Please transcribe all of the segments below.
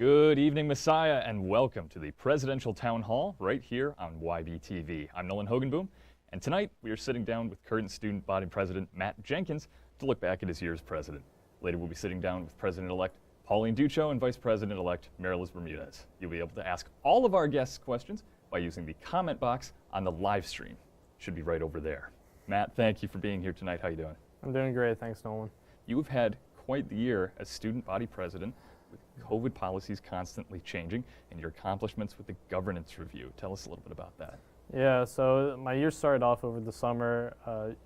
Good evening, Messiah, and welcome to the Presidential Town Hall right here on YBTV. I'm Nolan Hogenboom, and tonight we are sitting down with current Student Body President Matt Jenkins to look back at his year as president. Later we'll be sitting down with President-elect Pauline Ducho and Vice President-elect Marilis Bermudez. You'll be able to ask all of our guests questions by using the comment box on the live stream. Should be right over there. Matt, thank you for being here tonight. How you doing? I'm doing great, thanks Nolan. You have had quite the year as Student Body President, with COVID policies constantly changing and your accomplishments with the governance review. Tell us a little bit about that. Yeah, so my year started off over the summer.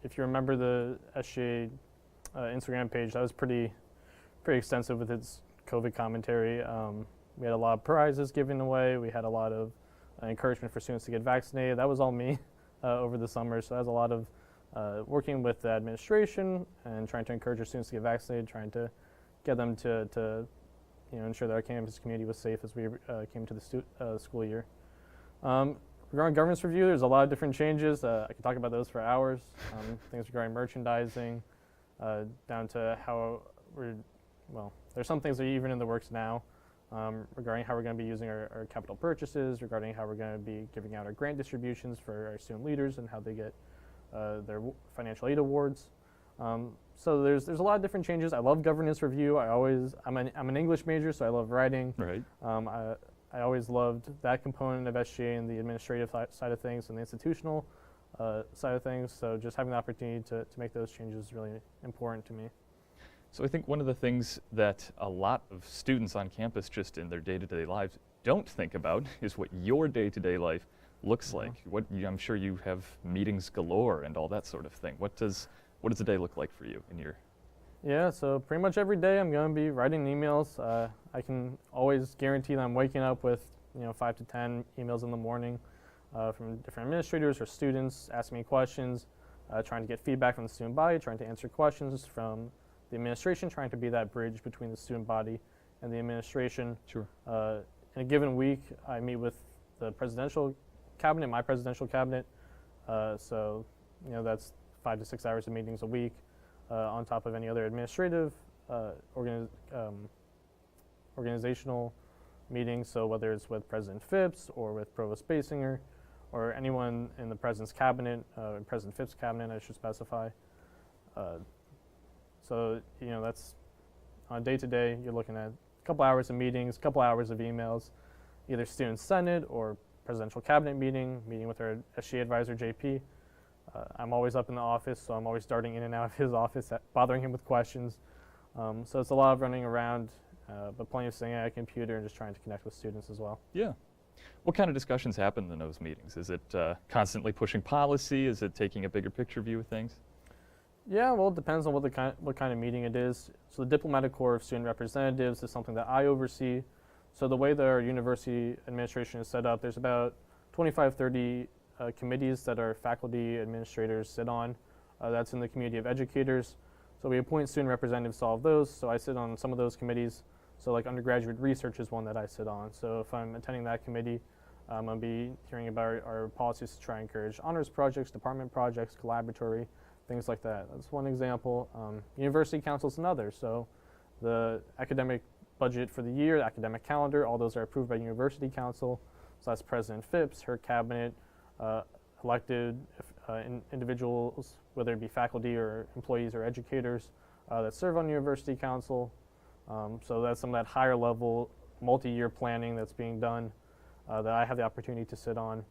If you remember the SGA Instagram page, that was pretty extensive with its COVID commentary. We had a lot of prizes given away. We had a lot of encouragement for students to get vaccinated. That was all me over the summer. So that was a lot of working with the administration and trying to encourage our students to get vaccinated, trying to get them to ensure that our campus community was safe as we came to the school year. Regarding governance review, there's a lot of different changes. I could talk about those for hours. Things regarding merchandising, down to how there's some things that are even in the works now regarding how we're going to be using our capital purchases, regarding how we're going to be giving out our grant distributions for our student leaders and how they get their financial aid awards. So there's a lot of different changes. I love governance review. I'm an English major, so I love writing. Right. I always loved that component of SGA and the administrative side of things and the institutional side of things. So just having the opportunity to make those changes is really important to me. So I think one of the things that a lot of students on campus just in their day-to-day lives don't think about is what your day-to-day life looks like. I'm sure you have meetings galore and all that sort of thing. What does the day look like for you in your? Yeah, so pretty much every day I'm going to be writing emails. I can always guarantee that I'm waking up with 5 to 10 emails in the morning from different administrators or students asking me questions, trying to get feedback from the student body, trying to answer questions from the administration, trying to be that bridge between the student body and the administration. Sure. In a given week, I meet with the presidential cabinet, my presidential cabinet. So that's 5 to 6 hours of meetings a week, on top of any other administrative organizational meetings. So whether it's with President Phipps or with Provost Basinger or anyone in the President's cabinet, President Phipps' cabinet, I should specify. So that's on a day-to-day, you're looking at a couple hours of meetings, a couple hours of emails, either Student Senate or Presidential Cabinet meeting with our SGA advisor, JP. I'm always up in the office, so I'm always darting in and out of his office, bothering him with questions. So it's a lot of running around, but plenty of sitting at a computer and just trying to connect with students as well. Yeah. What kind of discussions happen in those meetings? Is it constantly pushing policy? Is it taking a bigger picture view of things? Yeah, well, it depends on what kind of meeting it is. So the Diplomatic Corps of Student Representatives is something that I oversee. So the way that our university administration is set up, there's about 25, 30 committees that our faculty administrators sit on. That's in the community of educators. So we appoint student representatives to all of those. So I sit on some of those committees. So like undergraduate research is one that I sit on. So if I'm attending that committee, I'm going to be hearing about our policies to try and encourage honors projects, department projects, collaboratory, things like that. That's one example. University council is another. So the academic budget for the year, the academic calendar, all those are approved by University Council. So that's President Phipps, her cabinet, elected individuals, whether it be faculty or employees or educators that serve on University Council. So that's some of that higher level multi-year planning that's being done that I have the opportunity to sit on.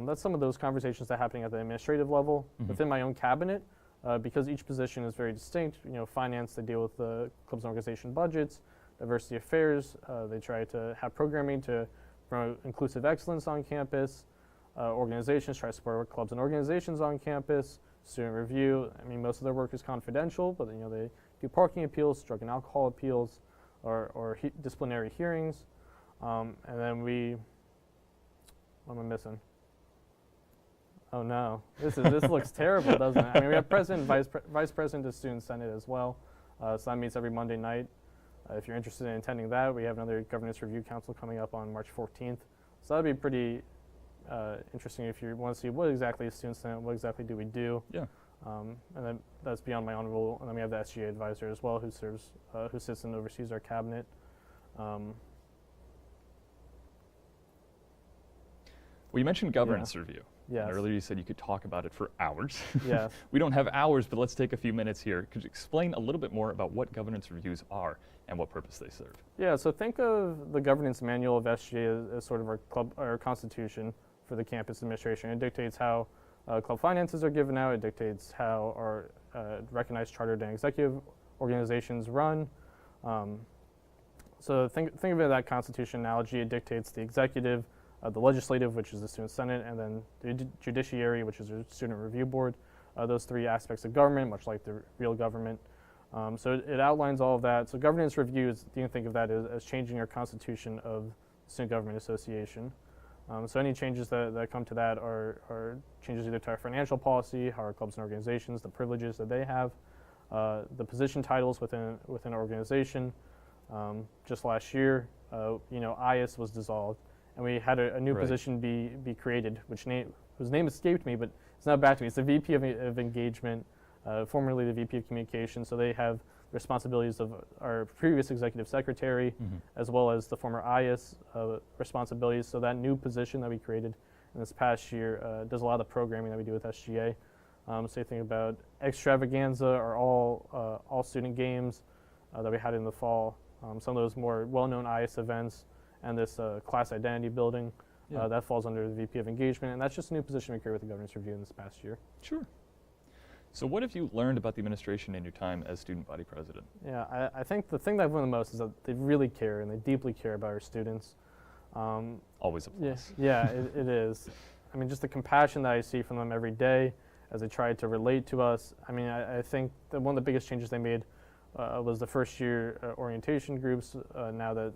That's some of those conversations that are happening at the administrative level. Within my own cabinet, because each position is very distinct. Finance, they deal with the clubs and organization budgets. Diversity affairs, they try to have programming to promote inclusive excellence on campus. Organizations try to support clubs and organizations on campus. Student review, most of their work is confidential, but they do parking appeals, drug and alcohol appeals, or disciplinary hearings. And then what am I missing? Oh no, this looks terrible, doesn't it? We have president, vice president of Student Senate as well. So that meets every Monday night. If you're interested in attending that, we have another governance review council coming up on March 14th. So that'd be pretty interesting if you want to see what exactly is Student Senate, what exactly do we do. Yeah. And then that's beyond my own role. And then we have the SGA advisor as well, who sits and oversees our cabinet. Well, you mentioned governance review. Yes. And earlier you said you could talk about it for hours. Yes. We don't have hours, but let's take a few minutes here. Could you explain a little bit more about what governance reviews are and what purpose they serve? Yeah, so think of the governance manual of SGA as sort of our club, our constitution for the campus administration. It dictates how club finances are given out. It dictates how our recognized chartered and executive organizations run. So think of it as that constitution analogy. It dictates the executive, the legislative, which is the student senate, and then the judiciary, which is the student review board. Those three aspects of government, much like the real government. So it outlines all of that. So governance reviews, you can think of that as changing our constitution of the Student Government Association. So any changes that come to that are changes either to our financial policy, how our clubs and organizations, the privileges that they have, the position titles within an organization. Just last year, IS was dissolved, and we had a new position be created, whose name escaped me, but it's not back to me. It's the VP of Engagement, formerly the VP of Communication. So they have responsibilities of our previous executive secretary, as well as the former IS responsibilities. So that new position that we created in this past year does a lot of the programming that we do with SGA. So you think about Extravaganza or all student games that we had in the fall. Some of those more well-known IS events and this class identity building, that falls under the VP of Engagement, and that's just a new position we created with the governance review in this past year. Sure. So what have you learned about the administration in your time as student body president? Yeah, I think the thing that I've learned the most is that they really care, and they deeply care about our students. Always a plus. Yeah, it is. I mean, just the compassion that I see from them every day as they try to relate to us. I mean, I think that one of the biggest changes they made was the first year orientation groups. Now that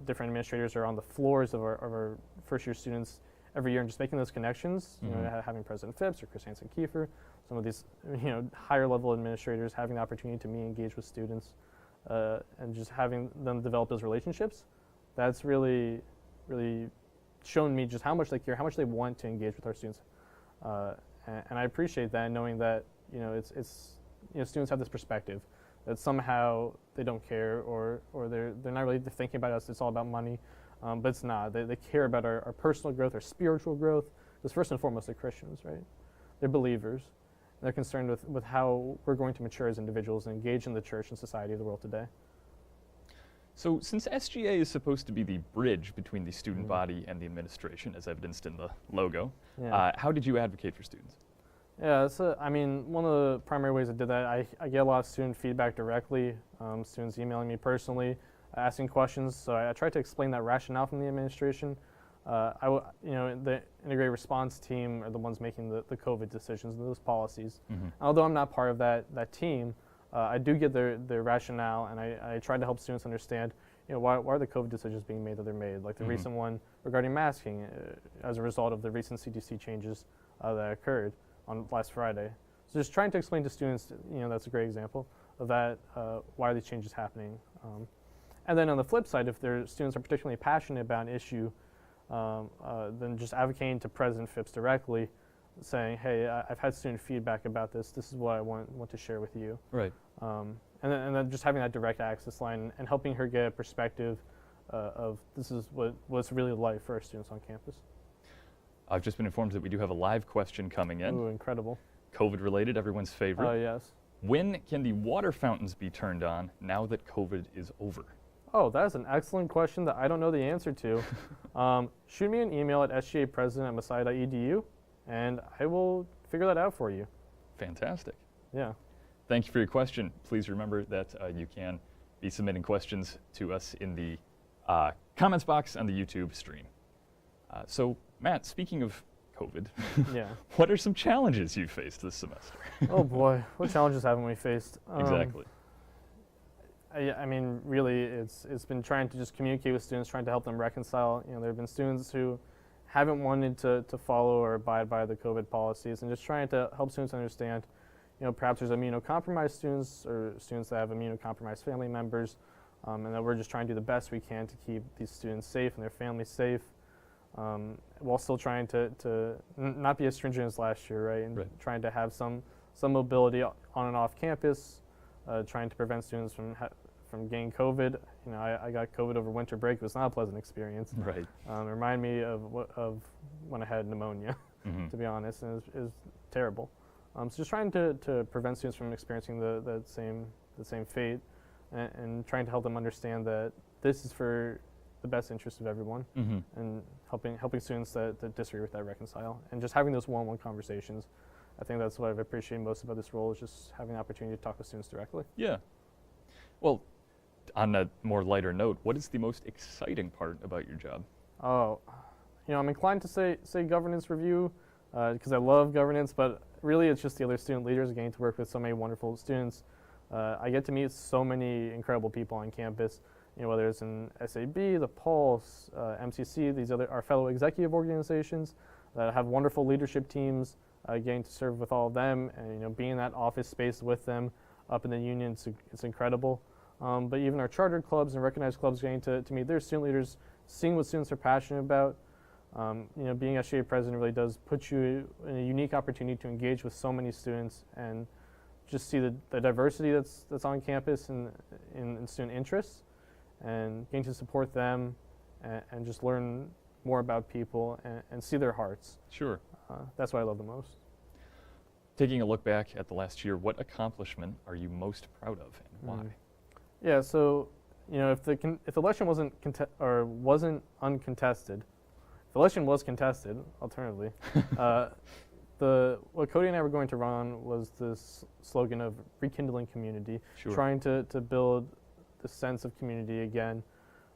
different administrators are on the floors of our first year students every year and just making those connections, having President Phipps or Chris Hansen-Kiefer, some of these higher level administrators having the opportunity to meet and engage with students and just having them develop those relationships, that's really shown me just how much they care, how much they want to engage with our students. And I appreciate that, knowing that students have this perspective that somehow they don't care or they're not really thinking about us, it's all about money. But it's not. They care about our personal growth, our spiritual growth, because first and foremost they're Christians, right? They're believers. They're concerned with how we're going to mature as individuals and engage in the church and society of the world today. So since SGA is supposed to be the bridge between the student body and the administration, as evidenced in the logo, how did you advocate for students? Yeah, one of the primary ways I did that, I get a lot of student feedback directly, students emailing me personally, asking questions. So I tried to explain that rationale from the administration. The integrated response team are the ones making the COVID decisions and those policies. Although I'm not part of that team, I do get their rationale, and I try to help students understand, why are the COVID decisions being made that they're made, like the recent one regarding masking as a result of the recent CDC changes that occurred on last Friday. So just trying to explain to students, that's a great example of that, why are these changes happening. And then on the flip side, if their students are particularly passionate about an issue, then just advocating to President Phipps directly, saying, hey, I've had student feedback about this. This is what I want to share with you. Right. And then just having that direct access line and helping her get a perspective of this is what it's really like for our students on campus. I've just been informed that we do have a live question coming in. Ooh, incredible. COVID related, everyone's favorite. Oh, yes. When can the water fountains be turned on now that COVID is over? Oh, that is an excellent question that I don't know the answer to. Shoot me an email at sgapresident@messiah.edu, and I will figure that out for you. Fantastic. Yeah. Thank you for your question. Please remember that you can be submitting questions to us in the comments box on the YouTube stream. So, Matt, speaking of COVID, what are some challenges you faced this semester? Oh boy, what challenges haven't we faced? Exactly. I mean, really, it's been trying to just communicate with students, trying to help them reconcile. There have been students who haven't wanted to follow or abide by the COVID policies, and just trying to help students understand, perhaps there's immunocompromised students or students that have immunocompromised family members, and that we're just trying to do the best we can to keep these students safe and their families safe, while still trying to not be as stringent as last year, right? And trying to have some mobility on and off campus, trying to prevent students from from getting COVID. You know, I got COVID over winter break. It was not a pleasant experience. Right. It reminded me of when I had pneumonia, to be honest, and it was terrible. So just trying to prevent students from experiencing the same fate, and trying to help them understand that this is for the best interest of everyone, and helping students that disagree with that reconcile, and just having those one-on-one conversations. I think that's what I've appreciated most about this role, is just having the opportunity to talk with students directly. Yeah. Well, on a more lighter note, what is the most exciting part about your job? Oh, you know, I'm inclined to say governance review, because I love governance, but really it's just the other student leaders, getting to work with so many wonderful students. I get to meet so many incredible people on campus, you know, whether it's in SAB, the Pulse, MCC, our fellow executive organizations that have wonderful leadership teams, getting to serve with all of them, and, you know, being in that office space with them up in the union, it's incredible. But even our chartered clubs and recognized clubs, getting to meet their student leaders, seeing what students are passionate about. You know, being SGA president really does put you in a unique opportunity to engage with so many students and just see the diversity that's on campus and in student interests, and getting to support them and just learn more about people and see their hearts. Sure. That's what I love the most. Taking a look back at the last year, what accomplishment are you most proud of, and why? Yeah, so, you know, if the election wasn't uncontested, if the election was contested, alternatively, what Cody and I were going to run on was this slogan of rekindling community, trying to build the sense of community again.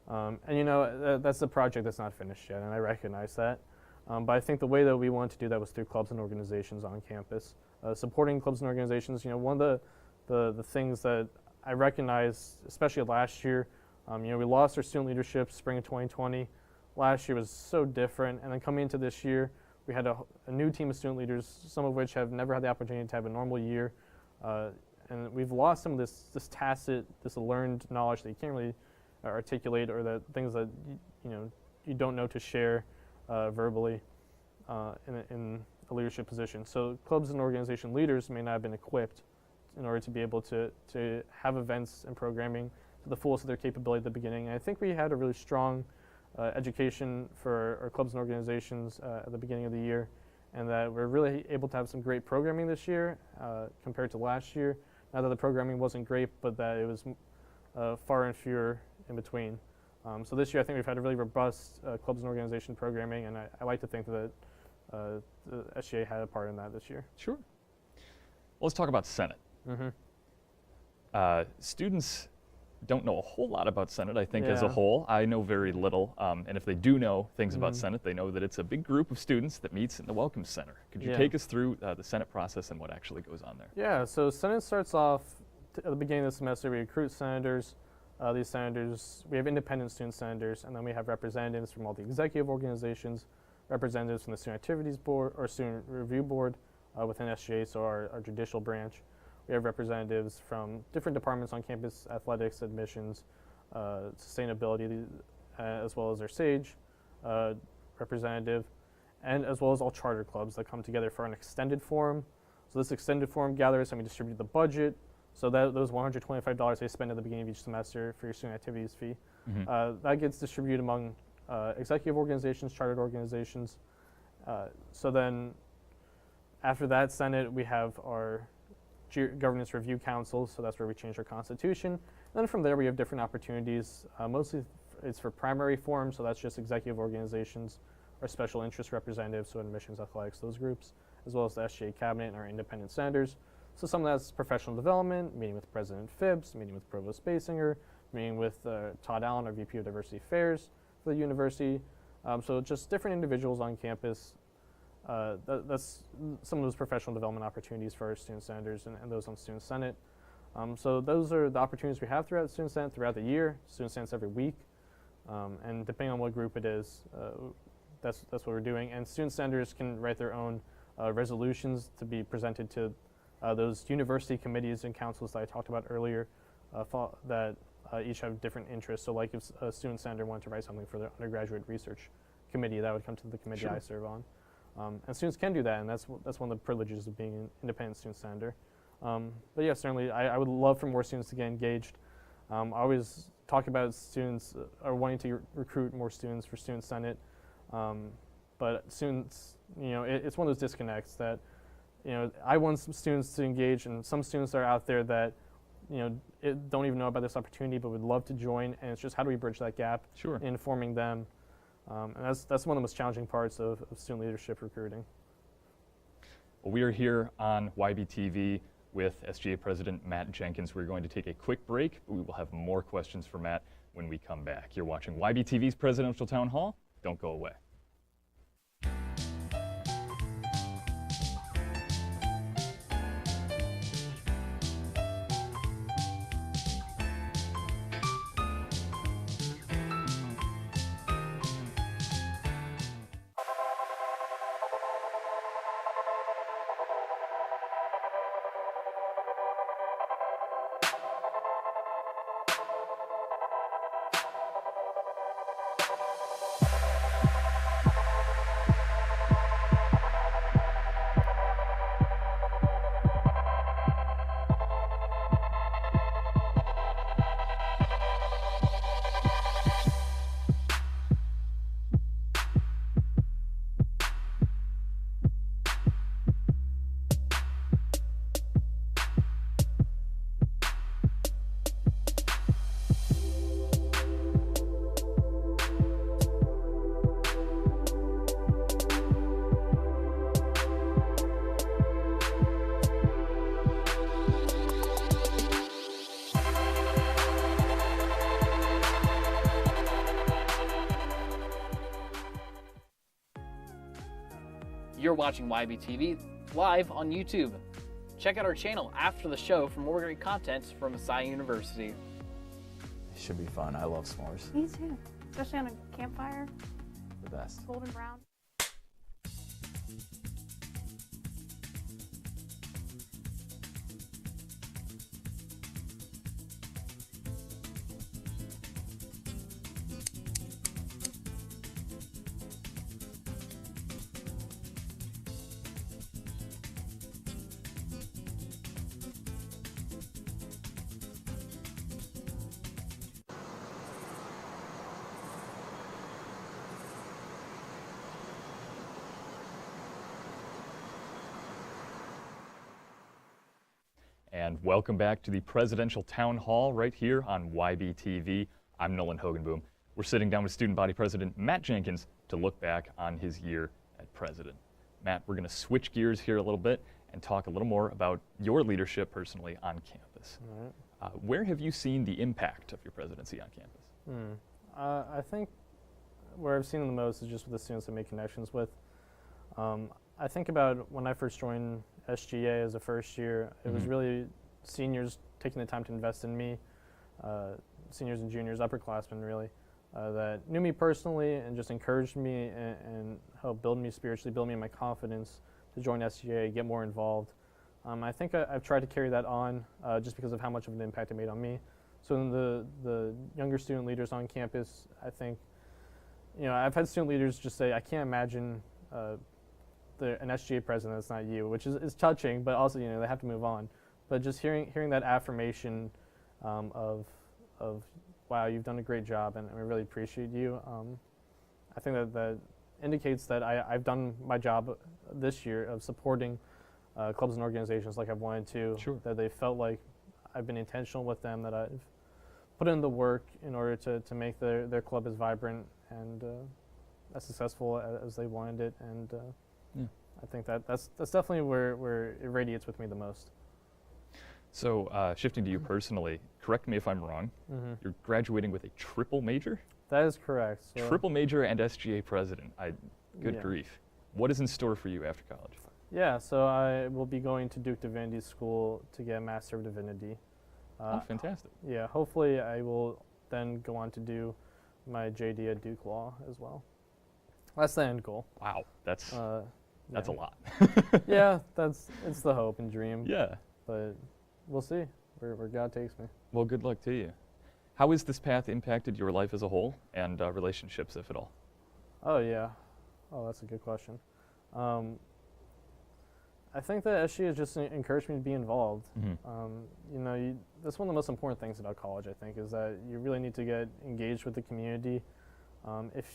And, you know, that's a project that's not finished yet, and I recognize that. But I think the way that we wanted to do that was through clubs and organizations on campus. Supporting clubs and organizations, you know, one of the things that I recognized, especially last year, you know, we lost our student leadership spring of 2020. Last year was so different, and then coming into this year, we had a new team of student leaders, some of which have never had the opportunity to have a normal year, and we've lost some of this tacit, this learned knowledge that you can't really articulate, or that things that you don't know to share verbally in a leadership position. So clubs and organization leaders may not have been equipped in order to be able to have events and programming to the fullest of their capability at the beginning. And I think we had a really strong education for our clubs and organizations at the beginning of the year, and that we're really able to have some great programming this year compared to last year. Not that the programming wasn't great, but that it was far and fewer in between. So this year I think we've had a really robust clubs and organization programming, and I like to think that the SGA had a part in that this year. Sure. Well, let's talk about Senate. Students don't know a whole lot about Senate, I think, as a whole. I know very little, and if they do know things about Senate, they know that it's a big group of students that meets in the Welcome Center. Could you take us through the Senate process and what actually goes on there? Yeah, so Senate starts off at the beginning of the semester. We recruit senators. These senators, we have independent student senators, and then we have representatives from all the executive organizations, representatives from the Student Activities Board or Student Review Board within SGA, so our judicial branch. We have representatives from different departments on campus: athletics, admissions, sustainability, as well as our SAGE representative, and as well as all charter clubs that come together for an extended forum. So this extended forum gathers and we distribute the budget. So that those $125 they spend at the beginning of each semester for your student activities fee, that gets distributed among executive organizations, chartered organizations. So then after that Senate, we have our Governance Review Council, so that's where we change our constitution. And then from there we have different opportunities. Mostly it's for primary forums, so that's just executive organizations, our special interest representatives, so admissions, athletics, those groups, as well as the SGA cabinet and our independent senators. So some of that's professional development, meeting with President Phibbs, meeting with Provost Basinger, meeting with Todd Allen, our VP of Diversity Affairs for the university. So just different individuals on campus. That's some of those professional development opportunities for our student senators and those on Student Senate. So those are the opportunities we have throughout Student Senate throughout the year. Student Senate's every week. And depending on what group it is, that's what we're doing. And student senators can write their own resolutions to be presented to those university committees and councils that I talked about earlier that each have different interests. So like if a student senator wanted to write something for their undergraduate research committee, that would come to the committee I serve on. And students can do that, and that's one of the privileges of being an independent student senator. But yeah, certainly I would love for more students to get engaged. I always talk about students are wanting to recruit more students for Student Senate, but students, it's one of those disconnects that, I want some students to engage, and some students are out there that, don't even know about this opportunity, but would love to join. And it's just how do we bridge that gap Sure. in informing them, and that's one of the most challenging parts of student leadership recruiting. Well, we are here on YBTV with SGA President Matt Jenkins. We're going to take a quick break, but we will have more questions for Matt when we come back. You're watching YBTV's Presidential Town Hall. Don't go away. You're watching YBTV live on YouTube. Check out our channel after the show for more great content from Messiah University. It should be fun. I love s'mores. Me too, especially on a campfire, The best. golden brown. And welcome back to the Presidential Town Hall right here on YBTV. I'm Nolan Hogenboom. We're sitting down with Student Body President Matt Jenkins to look back on his year as president. Matt, we're going to switch gears here a little bit and talk a little more about your leadership personally on campus. All right. Where have you seen the impact of your presidency on campus? I think where I've seen it the most is just with the students I make connections with. I think about when I first joined SGA as a first year, it was really seniors taking the time to invest in me, seniors and juniors, upperclassmen really, that knew me personally and just encouraged me and helped build me spiritually, build me in my confidence to join SGA, get more involved. I think I've tried to carry that on just because of how much of an impact it made on me. So in the younger student leaders on campus, I think, I've had student leaders just say, I can't imagine an SGA president that's not you, which is touching, but also, they have to move on. But just hearing that affirmation of wow, you've done a great job and we really appreciate you, I think that indicates that I've done my job this year of supporting clubs and organizations like I've wanted to, Sure. that they felt like I've been intentional with them, that I've put in the work in order to make their club as vibrant and as successful as they wanted it. And Yeah. I think that's definitely where it radiates with me the most. So shifting to you personally, correct me if I'm wrong, you're graduating with a triple major? That is correct. So, Triple major and SGA president. Good Yeah. grief. What is in store for you after college? yeah, so I will be going to Duke Divinity School to get a Master of Divinity. Oh, fantastic. Yeah, hopefully I will then go on to do my JD at Duke Law as well. That's the end goal. Wow, that's a Yeah. lot. Yeah, it's the hope and dream. Yeah. But we'll see where God takes me. Well, good luck to you. How has this path impacted your life as a whole and relationships, if at all? Oh yeah. Oh, that's a good question. I think that SG has just encouraged me to be involved. You know, that's one of the most important things about college, I think, is that you really need to get engaged with the community.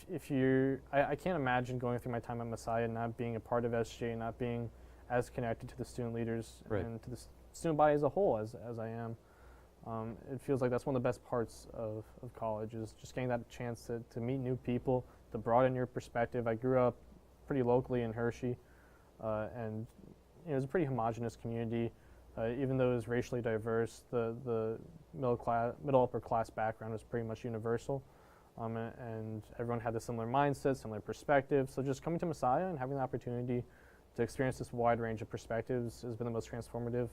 If you're, I can't imagine going through my time at Messiah and not being a part of SG, not being as connected to the student leaders and to the student body as a whole as I am. It feels like that's one of the best parts of college, is just getting that chance to meet new people, to broaden your perspective. I grew up pretty locally in Hershey, and it was a pretty homogenous community. Even though it was racially diverse, the middle upper class background was pretty much universal, and everyone had a similar mindset, similar perspective. So just coming to Messiah and having the opportunity to experience this wide range of perspectives has been the most transformative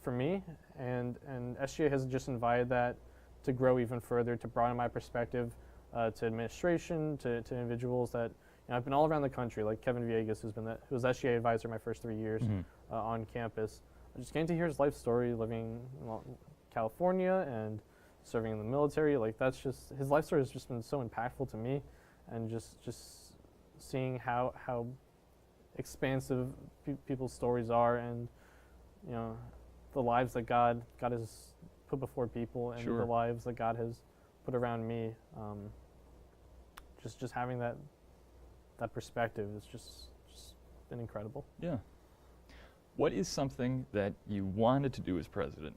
for me, and SGA has just invited that to grow even further, to broaden my perspective to administration, to individuals that, you know, I've been all around the country, like Kevin Villegas, who was SGA advisor my first 3 years on campus. I just came to hear his life story, living in California and serving in the military. Like, that's just, his life story has just been so impactful to me, and just seeing how expansive people's stories are, and, you know, the lives that God has put before people, and the lives that God has put around me. Just having that perspective is just been incredible. Yeah. What is something that you wanted to do as president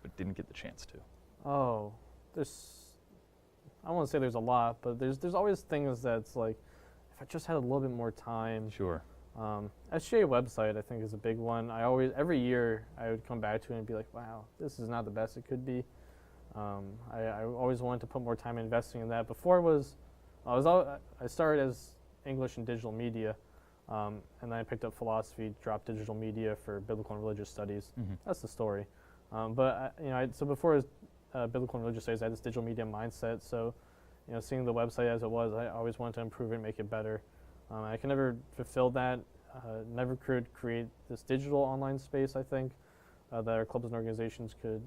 but didn't get the chance to? Oh, I won't say there's a lot, but there's always things that's like, if I just had a little bit more time. Sure. SGA website, I think, is a big one. Every year I would come back to it and be like, wow, this is not the best it could be. I always wanted to put more time investing in that. Before I started as English and digital media, and then I picked up philosophy, dropped digital media for biblical and religious studies. That's the story. So before biblical and religious studies, I had this digital media mindset. So, you know, seeing the website as it was, I always wanted to improve it, make it better. I can never fulfill that. Never could create this digital online space, I think, that our clubs and organizations could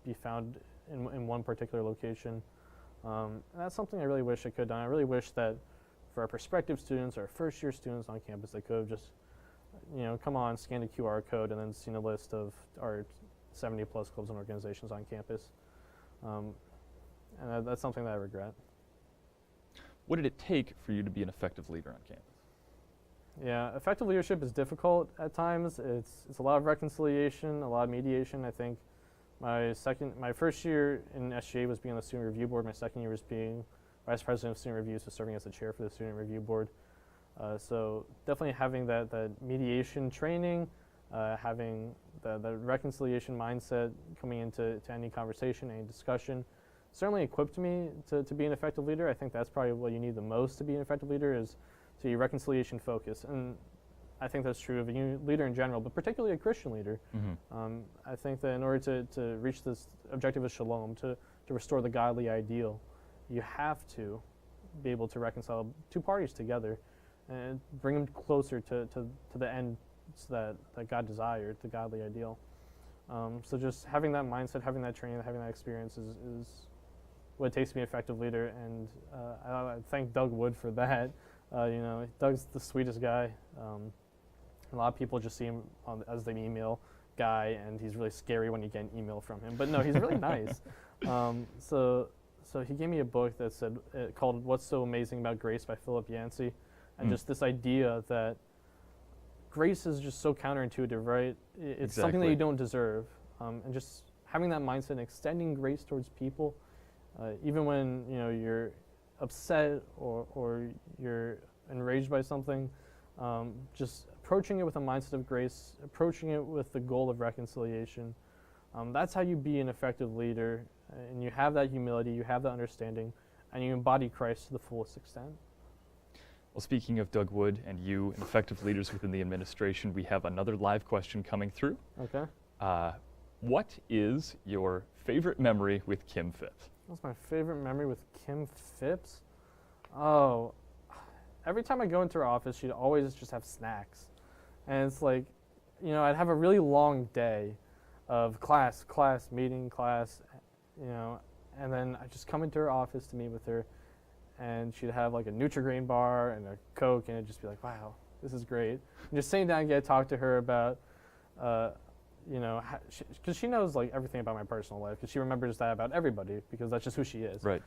be found in one particular location. And that's something I really wish I could have done. I really wish that for our prospective students, our first year students on campus, they could have just, you know, come on, scan the QR code, and then seen a list of our 70 plus clubs and organizations on campus. And that's something that I regret. What did it take for you to be an effective leader on campus? Yeah, effective leadership is difficult at times. It's a lot of reconciliation, a lot of mediation. I think my first year in SGA was being on the student review board. My second year was being vice president of student reviews, so serving as the chair for the student review board. So definitely having that mediation training, having the reconciliation mindset coming into any conversation, any discussion, certainly equipped me to be an effective leader. I think that's probably what you need the most to be an effective leader, is to be reconciliation focused. And I think that's true of a leader in general, but particularly a Christian leader. I think that in order to reach this objective of shalom, to restore the godly ideal, you have to be able to reconcile two parties together and bring them closer to the end that God desired, the godly ideal. So just having that mindset, having that training, having that experience is what it takes to be an effective leader. And I thank Doug Wood for that. You know, Doug's the sweetest guy. A lot of people just see him as the email guy, and he's really scary when you get an email from him. But no, he's really nice. So he gave me a book that said called "What's So Amazing About Grace" by Philip Yancey, and just this idea that grace is just so counterintuitive, right? It's something that you don't deserve, and just having that mindset and extending grace towards people, even when you're upset or you're enraged by something, just approaching it with a mindset of grace, approaching it with the goal of reconciliation. That's how you be an effective leader, and you have that humility, you have that understanding, and you embody Christ to the fullest extent. Well, speaking of Doug Wood and you and effective leaders within the administration, we have another live question coming through. Okay. What is your favorite memory with Kim Phipps? What's my favorite memory with Kim Phipps? Oh, every time I go into her office, she'd always just have snacks. And it's like, I'd have a really long day of class, meeting, and then I just come into her office to meet with her, and she'd have like a Nutri-Grain bar and a Coke, and it'd just be like, wow, this is great. And just sitting down and get to talk to her about, you know, because she knows like everything about my personal life, because she remembers that about everybody, because that's just who she is. Right.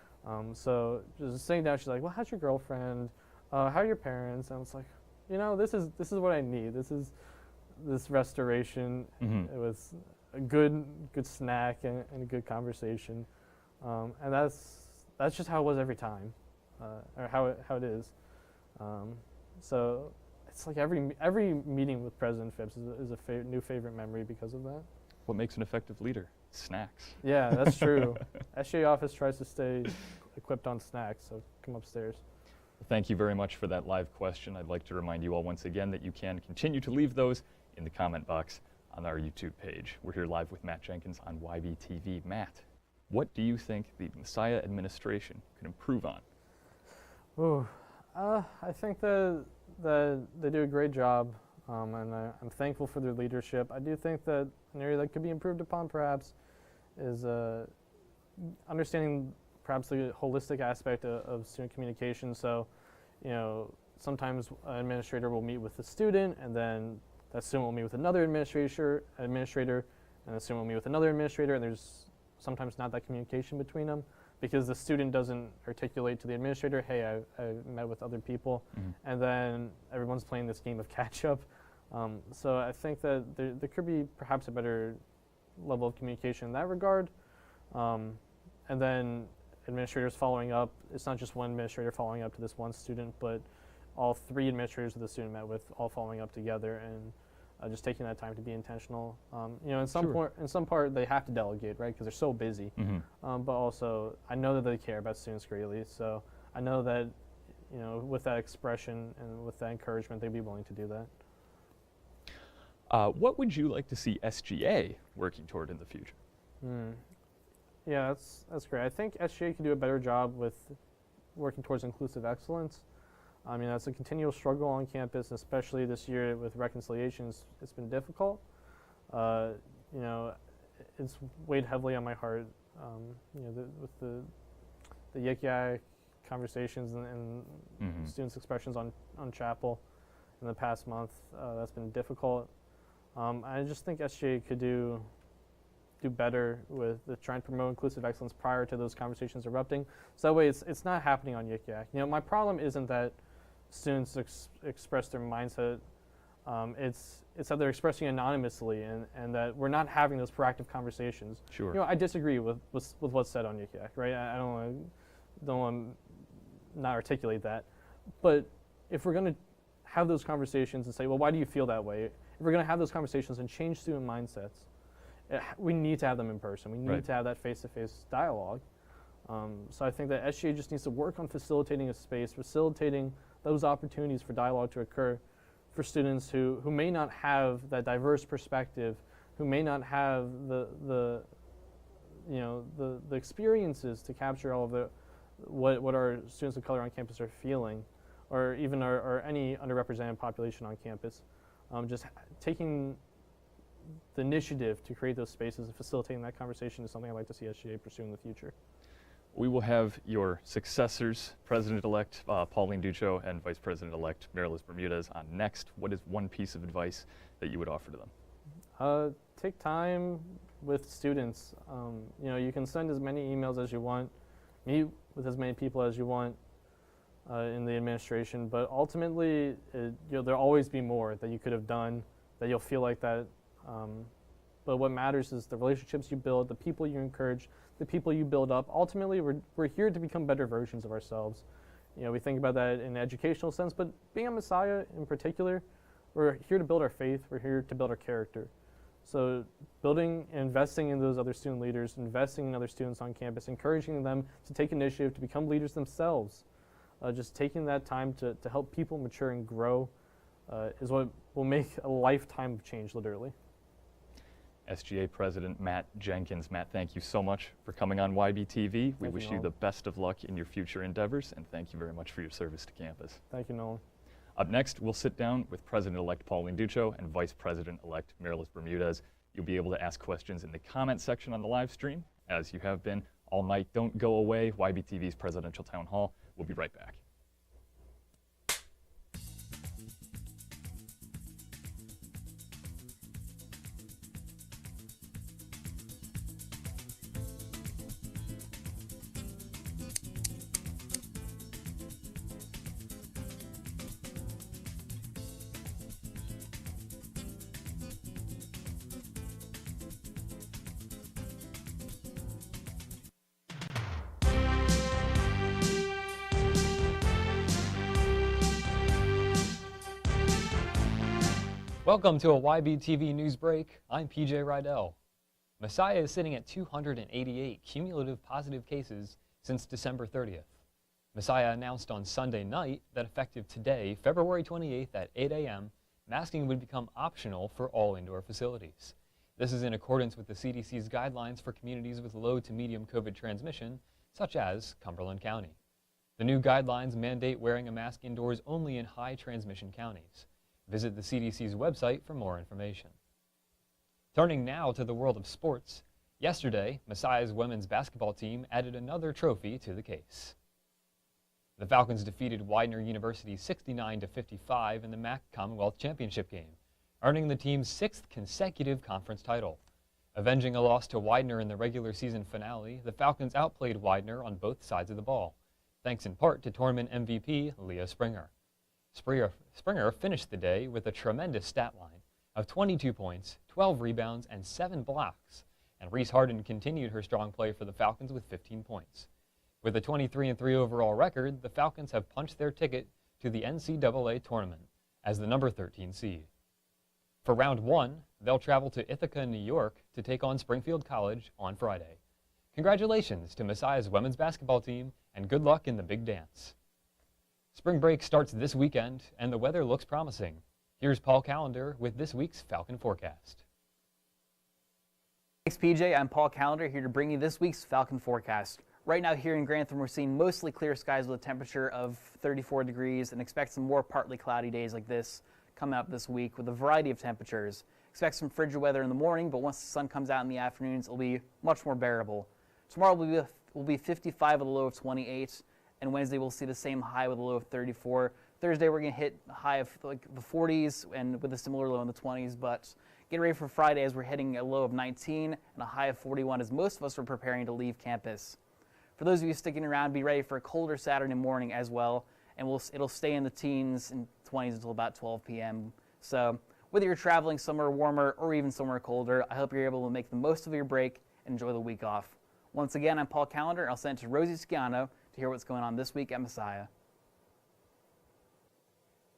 So just sitting down, she's like, well, how's your girlfriend? How are your parents? And it's like, you know, this is what I need. This is this restoration. Mm-hmm. It was a good snack and a good conversation, and that's just how it was every time, or how it is. So it's like every meeting with President Phipps is a new favorite memory because of that. What makes an effective leader? Snacks. Yeah, that's true. SGA office tries to stay equipped on snacks, so come upstairs. Thank you very much for that live question. I'd like to remind you all once again that you can continue to leave those in the comment box on our YouTube page. We're here live with Matt Jenkins on YBTV. Matt, what do you think the Messiah administration could improve on? Ooh, I think that they do a great job, and I'm thankful for their leadership. I do think that an area that could be improved upon perhaps is understanding perhaps the holistic aspect of student communication. So, you know, sometimes an administrator will meet with the student, and then that student will meet with another administrator, and the student will meet with another administrator, and there's sometimes not that communication between them because the student doesn't articulate to the administrator, hey, I met with other people, and then everyone's playing this game of catch up. So I think that there could be perhaps a better level of communication in that regard. And then administrators following up. It's not just one administrator following up to this one student, but all three administrators that the student met with all following up together, and just taking that time to be intentional. You know, in some part they have to delegate, right, because they're so busy. But also, I know that they care about students greatly, so I know that, you know, with that expression and with that encouragement, they'd be willing to do that. What would you like to see SGA working toward in the future? Yeah, that's great. I think SGA can do a better job with working towards inclusive excellence. I mean, that's a continual struggle on campus, especially this year with reconciliations. It's been difficult. You know, it's weighed heavily on my heart. You know, with the Yik conversations and students' expressions on chapel in the past month, that's been difficult. I just think SGA could do better with trying to promote inclusive excellence prior to those conversations erupting. So that way it's not happening on Yik Yak. You know, my problem isn't that students express their mindset. It's that they're expressing anonymously, and that we're not having those proactive conversations. Sure. You know, I disagree with what's said on Yik Yak, right? I don't want to not articulate that. But if we're going to have those conversations and say, well, why do you feel that way? If we're going to have those conversations and change student mindsets, we need to have them in person. We need to have that face-to-face dialogue. So I think that SGA just needs to work on facilitating a space, facilitating those opportunities for dialogue to occur for students who may not have that diverse perspective, who may not have the experiences to capture all of what our students of color on campus are feeling, or even or any underrepresented population on campus. Just taking the initiative to create those spaces and facilitating that conversation is something I'd like to see SGA pursue in the future. We will have your successors, President-elect Pauline Ducho and Vice President-elect Marilis Bermudez, on next. What is one piece of advice that you would offer to them? Take time with students. You know, you can send as many emails as you want, meet with as many people as you want in the administration, but ultimately, there'll always be more that you could have done, that you'll feel like that. But what matters is the relationships you build, the people you encourage, the people you build up. Ultimately, we're here to become better versions of ourselves. You know, we think about that in an educational sense, but being a Messiah in particular, we're here to build our faith, we're here to build our character. So building and investing in those other student leaders, investing in other students on campus, encouraging them to take initiative, to become leaders themselves, just taking that time to help people mature and grow is what will make a lifetime of change, literally. SGA President Matt Jenkins. Matt, thank you so much for coming on YBTV. We wish you the best of luck in your future endeavors, and thank you very much for your service to campus. Thank you, Nolan. Up next, we'll sit down with President-elect Pauline Ducho and Vice President-elect Marilis Bermudez. You'll be able to ask questions in the comment section on the live stream, as you have been all night. Don't go away. YBTV's Presidential Town Hall. We'll be right back. Welcome to a YBTV news break. I'm PJ Rydell. Messiah is sitting at 288 cumulative positive cases since December 30th. Messiah announced on Sunday night that effective today, February 28th at 8 a.m., masking would become optional for all indoor facilities. This is in accordance with the CDC's guidelines for communities with low to medium COVID transmission, such as Cumberland County. The new guidelines mandate wearing a mask indoors only in high transmission counties. Visit the CDC's website for more information. Turning now to the world of sports, yesterday, Messiah's women's basketball team added another trophy to the case. The Falcons defeated Widener University 69-55 in the MAC Commonwealth Championship game, earning the team's 6th consecutive conference title. Avenging a loss to Widener in the regular season finale, the Falcons outplayed Widener on both sides of the ball, thanks in part to tournament MVP Leah Springer. Springer finished the day with a tremendous stat line of 22 points, 12 rebounds, and 7 blocks, and Reese Harden continued her strong play for the Falcons with 15 points. With a 23-3 overall record, the Falcons have punched their ticket to the NCAA tournament as the number 13 seed. For round 1, they'll travel to Ithaca, New York to take on Springfield College on Friday. Congratulations to Messiah's women's basketball team and good luck in the big dance. Spring break starts this weekend and the weather looks promising. Here's Paul Callender with this week's Falcon forecast. Thanks, PJ. I'm Paul Callender here to bring you this week's Falcon forecast. Right now here in Grantham, we're seeing mostly clear skies with a temperature of 34 degrees and expect some more partly cloudy days like this coming up this week with a variety of temperatures. Expect some frigid weather in the morning, but once the sun comes out in the afternoons, it'll be much more bearable. Tomorrow will be 55 with a low of 28, and Wednesday we'll see the same high with a low of 34. Thursday we're going to hit a high of like the 40s and with a similar low in the 20s, but get ready for Friday as we're hitting a low of 19 and a high of 41 as most of us are preparing to leave campus. For those of you sticking around, be ready for a colder Saturday morning as well, and it'll stay in the teens and 20s until about 12 p.m. So whether you're traveling somewhere warmer or even somewhere colder, I hope you're able to make the most of your break and enjoy the week off. Once again, I'm Paul Callender, and I'll send it to Rosie Sciano to hear what's going on this week at Messiah.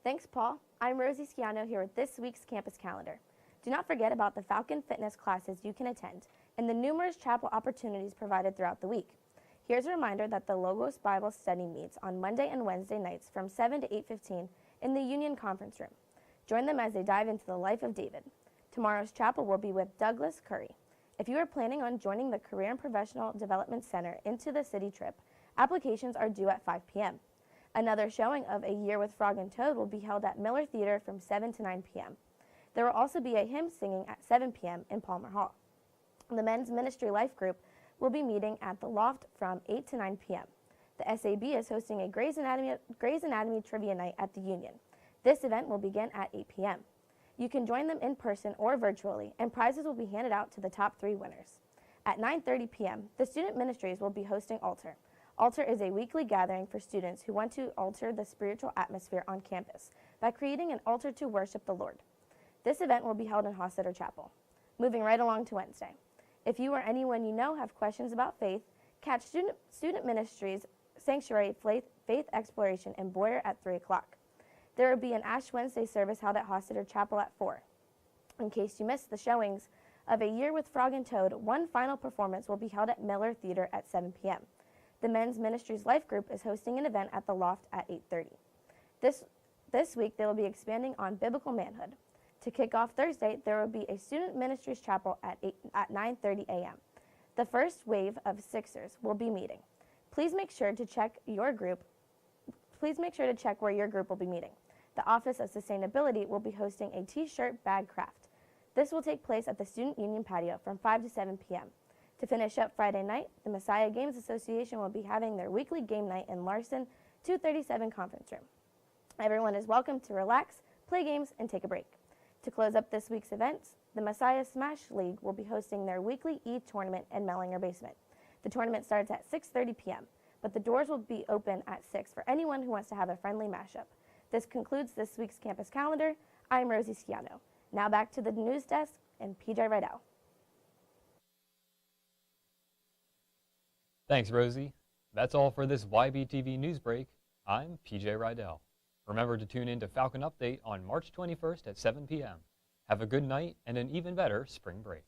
Thanks, Paul. I'm Rosie Sciano here with this week's campus calendar. Do not forget about the Falcon Fitness classes you can attend and the numerous chapel opportunities provided throughout the week. Here's a reminder that the Logos Bible Study meets on Monday and Wednesday nights from 7 to 8:15 in the Union Conference Room. Join them as they dive into the life of David. Tomorrow's chapel will be with Douglas Curry. If you are planning on joining the Career and Professional Development Center into the city trip, applications are due at 5 p.m. Another showing of A Year with Frog and Toad will be held at Miller Theater from 7 to 9 p.m. There will also be a hymn singing at 7 p.m. in Palmer Hall. The Men's Ministry Life Group will be meeting at the Loft from 8 to 9 p.m. The SAB is hosting a Grey's Anatomy Trivia Night at the Union. This event will begin at 8 p.m. You can join them in person or virtually, and prizes will be handed out to the top 3 winners. At 9:30 p.m., the Student Ministries will be hosting Altar. Altar is a weekly gathering for students who want to alter the spiritual atmosphere on campus by creating an altar to worship the Lord. This event will be held in Hossetter Chapel. Moving right along to Wednesday. If you or anyone you know have questions about faith, catch Student Ministries Sanctuary Faith Exploration in Boyer at 3 o'clock. There will be an Ash Wednesday service held at Hossetter Chapel at 4. In case you missed the showings of A Year with Frog and Toad, one final performance will be held at Miller Theater at 7 p.m. The Men's Ministries Life Group is hosting an event at the Loft at 8:30. This week, they will be expanding on biblical manhood. To kick off Thursday, there will be a Student Ministries Chapel at 9:30 a.m. The first wave of Sixers will be meeting. Please make sure to check where your group will be meeting. The Office of Sustainability will be hosting a T-shirt bag craft. This will take place at the Student Union patio from 5 to 7 p.m. To finish up Friday night, the Messiah Games Association will be having their weekly game night in Larson 237 Conference Room. Everyone is welcome to relax, play games, and take a break. To close up this week's events, the Messiah Smash League will be hosting their weekly E-tournament in Mellinger Basement. The tournament starts at 6:30 p.m., but the doors will be open at 6 for anyone who wants to have a friendly mashup. This concludes this week's campus calendar. I'm Rosie Sciano. Now back to the news desk and PJ Rydell. Thanks, Rosie. That's all for this YBTV news break. I'm PJ Rydell. Remember to tune in to Falcon Update on March 21st at 7 p.m. Have a good night and an even better spring break.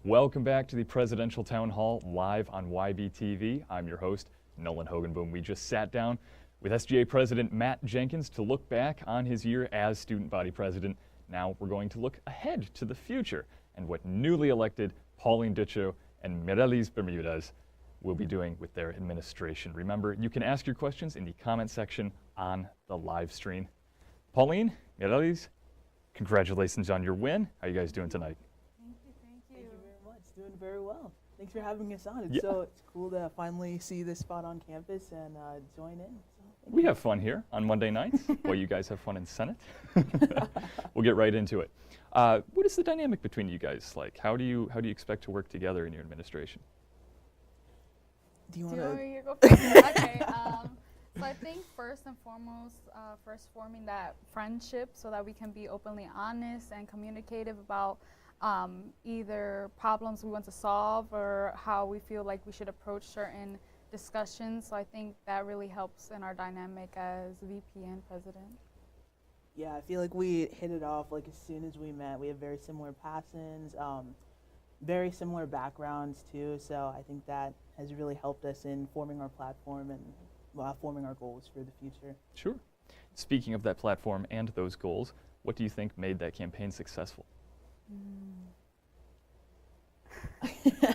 Welcome back to the Presidential Town Hall live on YBTV. I'm your host, Nolan Hogenboom. We just sat down with SGA President Matt Jenkins to look back on his year as student body president. Now we're going to look ahead to the future and what newly elected Pauline Ducho and Mireles Bermudez will be doing with their administration. Remember, you can ask your questions in the comment section on the live stream. Pauline, Mireles, congratulations on your win. How are you guys doing tonight? Thank you very much. Doing very well. Thanks for having us on. Yeah. It's cool to finally see this spot on campus and join in. So We have fun here on Monday nights while you guys have fun in Senate. We'll get right into it. What is the dynamic between you guys like? How do you expect to work together in your administration? do you Do want you want to? me to go first? Okay. So I think first and foremost, first forming that friendship so that we can be openly honest and communicative about either problems we want to solve or how we feel like we should approach certain discussions. So I think that really helps in our dynamic as VP and president. Yeah, I feel like we hit it off like as soon as we met. We have very similar passions, very similar backgrounds too. So I think that has really helped us in forming our platform and forming our goals for the future. Sure. Speaking of that platform and those goals, what do you think made that campaign successful?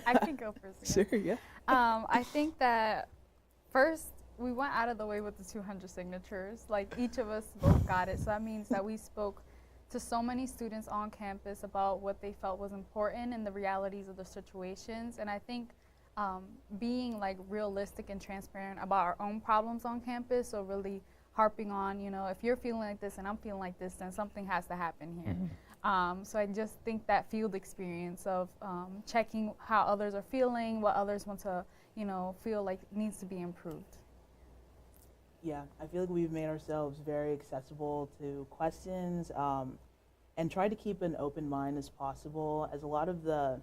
I can go first. again. Sure, yeah. I think that first we went out of the way with the 200 signatures. Like each of us both got it. So that means that we spoke to so many students on campus about what they felt was important and the realities of the situations. And I think being like realistic and transparent about our own problems on campus, so really harping on, you know, if you're feeling like this and I'm feeling like this, then something has to happen here. So I just think that field experience of checking how others are feeling, what others want to, you know, feel like needs to be improved. Yeah, I feel like we've made ourselves very accessible to questions and tried to keep an open mind as possible, as a lot of the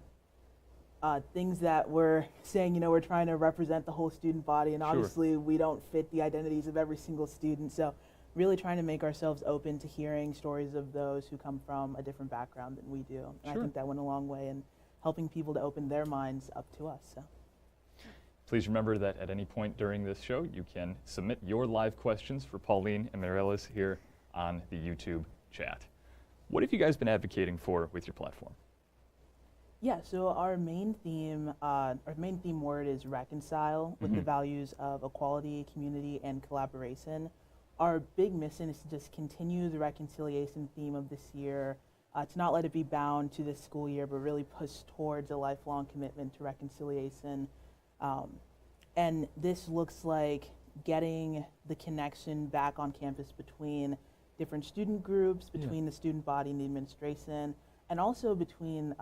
things that we're saying, you know, we're trying to represent the whole student body, and Sure. obviously we don't fit the identities of every single student. So really trying to make ourselves open to hearing stories of those who come from a different background than we do. And Sure. I think that went a long way in helping people to open their minds up to us. So. Please remember that at any point during this show, you can submit your live questions for Pauline and Mireles here on the YouTube chat. What have you guys been advocating for with your platform? Yeah, so our main theme word is reconcile with the values of equality, community, and collaboration. Our big mission is to just continue the reconciliation theme of this year, to not let it be bound to this school year, but really push towards a lifelong commitment to reconciliation. And this looks like getting the connection back on campus between different student groups, between the student body and the administration, and also between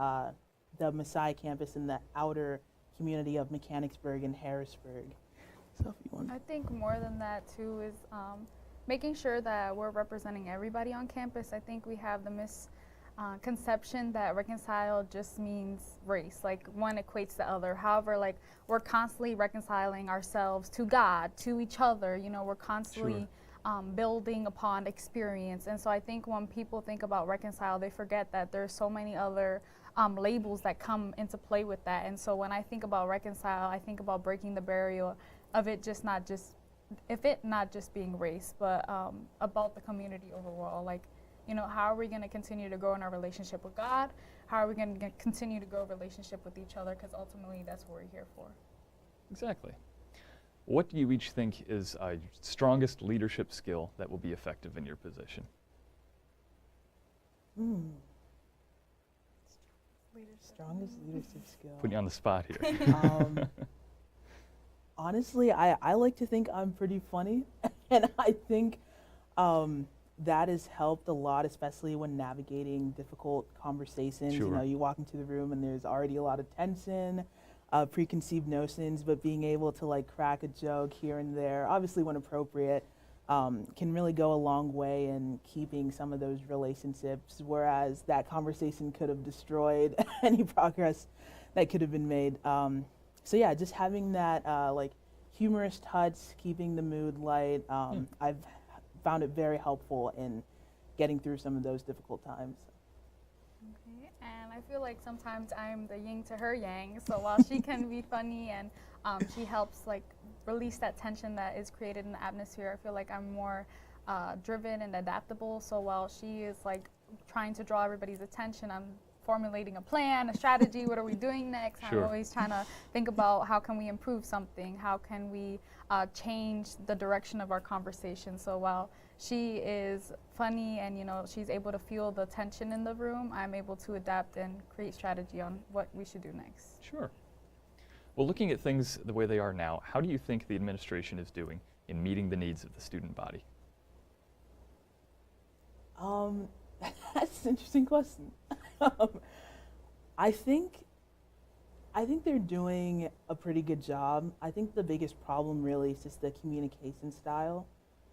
the Messiah campus and the outer community of Mechanicsburg and Harrisburg. So if you want. I think more than that too is making sure that we're representing everybody on campus. I think we have the misconception that reconcile just means race, like one equates the other. However, like we're constantly reconciling ourselves to God, to each other. You know, we're constantly building upon experience. And so I think when people think about reconcile, they forget that there's so many other labels that come into play with that. And so when I think about reconcile, I think about breaking the barrier of it not just being race, but about the community overall. Like, you know, how are we going to continue to grow in our relationship with God? How are we going to continue to grow a relationship with each other? Because ultimately, that's what we're here for. Exactly. What do you each think is your strongest leadership skill that will be effective in your position? Strongest leadership skill. Putting you on the spot here. Honestly, I like to think I'm pretty funny, and I think That has helped a lot, especially when navigating difficult conversations. You Sure. know, you walk into the room and there's already a lot of tension, preconceived notions, but being able to like crack a joke here and there, obviously when appropriate, can really go a long way in keeping some of those relationships, whereas that conversation could have destroyed any progress that could have been made. So yeah, just having that like humorous touch, keeping the mood light, I've found it very helpful in getting through some of those difficult times. Okay. And I feel like sometimes I'm the yin to her yang. So while she can be funny and she helps like release that tension that is created in the atmosphere, I feel like I'm more driven and adaptable. So while she is like trying to draw everybody's attention, I'm formulating a plan, a strategy. What are we doing next? Sure. I'm always trying to think about how can we improve something? How can we change the direction of our conversation? So while she is funny and, you know, she's able to feel the tension in the room, I'm able to adapt and create strategy on what we should do next. Sure. Well, looking at things the way they are now, how do you think the administration is doing in meeting the needs of the student body? That's an interesting question. I think they're doing a pretty good job. I think the biggest problem really is just the communication style.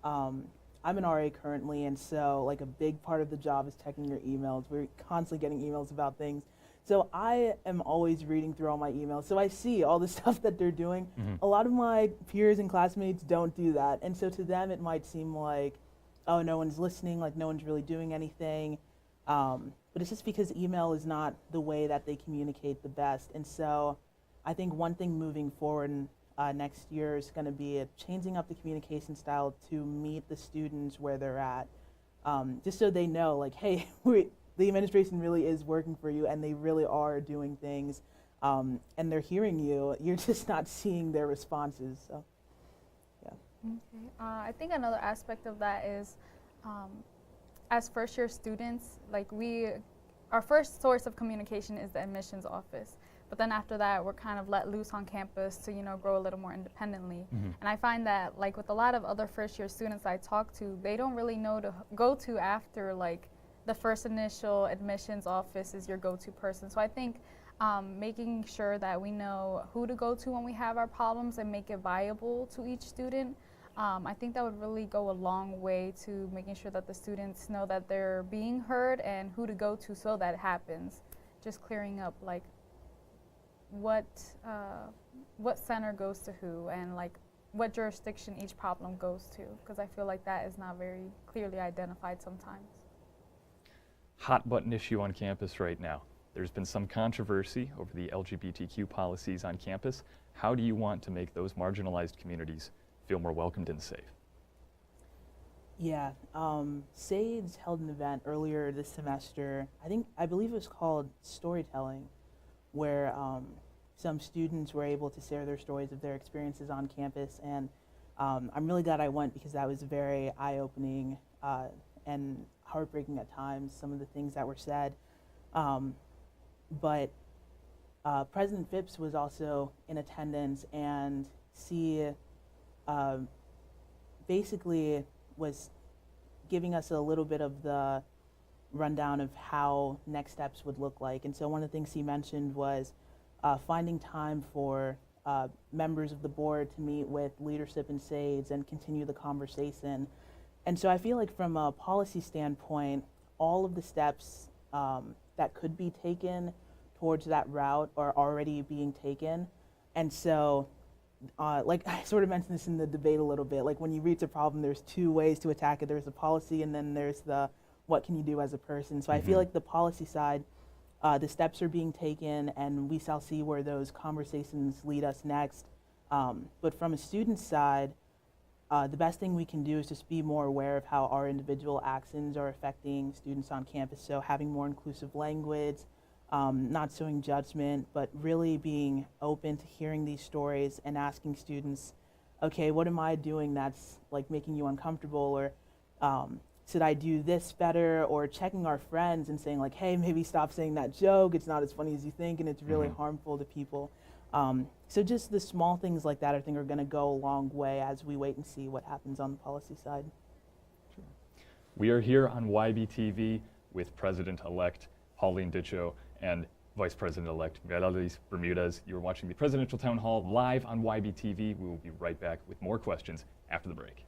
I'm an RA currently, and so like a big part of the job is checking your emails. We're constantly getting emails about things. So I am always reading through all my emails. So I see all the stuff that they're doing. A lot of my peers and classmates don't do that. And so to them, it might seem like, oh, no one's listening, like no one's really doing anything. But it's just because email is not the way that they communicate the best. And so I think one thing moving forward next year is going to be changing up the communication style to meet the students where they're at. Just so they know, like, hey, the administration really is working for you and they really are doing things. And they're hearing you. You're just not seeing their responses. So, yeah. Okay. I think another aspect of that is as first-year students, like our first source of communication is the admissions office. But then after that, we're kind of let loose on campus to, you know, grow a little more independently. And I find that, like with a lot of other first-year students I talk to, they don't really know to go to after, like, the first initial admissions office is your go-to person. So I think making sure that we know who to go to when we have our problems and make it viable to each student, I think that would really go a long way to making sure that the students know that they're being heard and who to go to so that it happens. Just clearing up like what center goes to who and like what jurisdiction each problem goes to, because I feel like that is not very clearly identified sometimes. Hot button issue on campus right now. There's been some controversy over the LGBTQ policies on campus. How do you want to make those marginalized communities feel more welcomed and safe? Yeah, SAID's held an event earlier this semester. I believe it was called Storytelling, where some students were able to share their stories of their experiences on campus, and I'm really glad I went because that was very eye-opening and heartbreaking at times, some of the things that were said. But President Phipps was also in attendance, and she basically was giving us a little bit of the rundown of how next steps would look like. And so one of the things he mentioned was finding time for members of the board to meet with leadership and SAIDs and continue the conversation. And so I feel like from a policy standpoint, all of the steps that could be taken towards that route are already being taken. And so like I sort of mentioned this in the debate a little bit, like when you reach a problem, there's two ways to attack it. There's the policy and then there's the what can you do as a person. So I feel like the policy side, the steps are being taken and we shall see where those conversations lead us next. But from a student side, the best thing we can do is just be more aware of how our individual actions are affecting students on campus. So having more inclusive language, not showing judgment, but really being open to hearing these stories and asking students, okay, what am I doing that's like making you uncomfortable, or should I do this better, or checking our friends and saying like, hey, maybe stop saying that joke, it's not as funny as you think and it's really harmful to people. So just the small things like that I think are going to go a long way as we wait and see what happens on the policy side. Sure. We are here on YBTV with President-elect Pauline Ditcho and Vice President-elect Melaliz Bermudez. You're watching the Presidential Town Hall live on YBTV. We will be right back with more questions after the break.